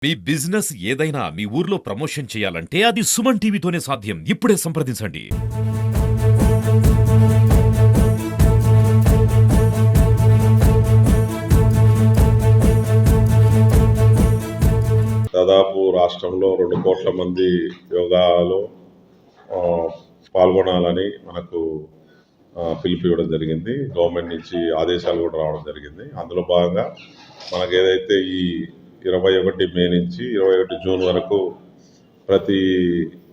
మీ business ఏదైనా మీ ఊర్లో promotion చేయాలంటే అది సుమన్ టీవీతోనే సాధ్యం. ఇప్పుడే సంప్రదించండి. దాదాపు రాష్ట్రంలో 2 కోట్ల మంది యోగాలో పాల్గొనాలని మనకు పిలుపు ఇవ్వడం జరిగింది. గవర్నమెంట్ నుంచి ఆదేశాలు కూడా రావడం జరిగింది. అందులో భాగంగా మనకు ఏదైతే ఈ 21 మే నుంచి 21 జూన్ వరకు ప్రతి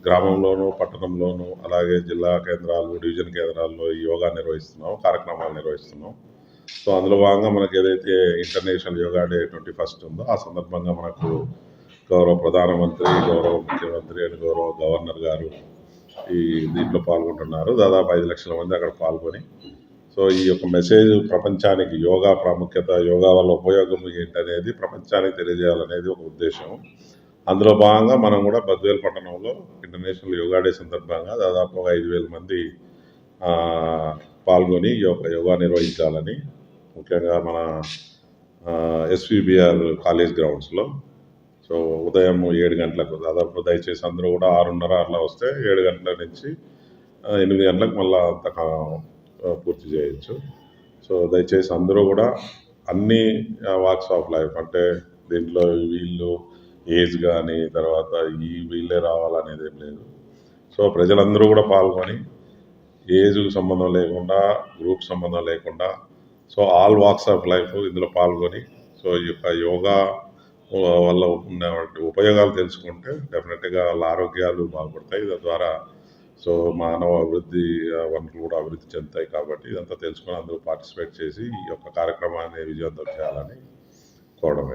గ్రామంలోనూ, పట్టణంలోనూ, అలాగే జిల్లా కేంద్రాలు, డివిజన్ కేంద్రాల్లో ఈ యోగా కార్యక్రమాలు నిర్వహిస్తున్నాం. సో అందులో భాగంగా మనకు ఏదైతే ఇంటర్నేషనల్ యోగా డే 21 ఉందో ఆ సందర్భంగా మనకు గౌరవ ప్రధానమంత్రి, గౌరవ ముఖ్యమంత్రి అండ్ గౌరవ గవర్నర్ గారు ఈ దీంట్లో పాల్గొంటున్నారు. దాదాపు 5 లక్షల మంది అక్కడ పాల్గొని సో ఈ యొక్క మెసేజ్ ప్రపంచానికి యోగా ప్రాముఖ్యత, యోగా వల్ల ఉపయోగం ఏంటనేది ప్రపంచానికి తెలియజేయాలనేది ఒక ఉద్దేశం. అందులో భాగంగా మనం కూడా బద్వేల్ పట్టణంలో ఇంటర్నేషనల్ యోగా డే సందర్భంగా దాదాపు 5,000 మంది పాల్గొని యోగా నిర్వహించాలని ముఖ్యంగా మన ఎస్విబిఆర్ కాలేజ్ గ్రౌండ్స్లో సో ఉదయం 7 గంటలకు దాదాపు దయచేసి అందరూ కూడా 6:30 అట్లా వస్తే 7 గంటల నుంచి 8 గంటలకు మళ్ళీ అంత పూర్తి చేయొచ్చు. సో దయచేసి అందరూ కూడా అన్ని వాక్స్ ఆఫ్ లైఫ్ అంటే దీంట్లో వీళ్ళు ఏజ్ కానీ తర్వాత వీళ్ళే రావాలనేది ఏం లేదు. సో ప్రజలందరూ కూడా పాల్గొని ఏజ్కి సంబంధం లేకుండా, గ్రూప్ సంబంధం లేకుండా so all walks of life ఇందులో పాల్గొని సో ఈ యొక్క యోగా వల్ల ఉన్న ఉపయోగాలు తెలుసుకుంటే డెఫినెట్గా వాళ్ళ ఆరోగ్యాలు బాగుపడతాయి. తద్వారా సో మానవ అభివృద్ధి వనరులు కూడా అభివృద్ధి చెందుతాయి. కాబట్టి ఇదంతా తెలుసుకొని అందరూ పార్టిసిపేట్ చేసి ఈ యొక్క కార్యక్రమాన్ని విజయవంతం చేయాలని కోరడం.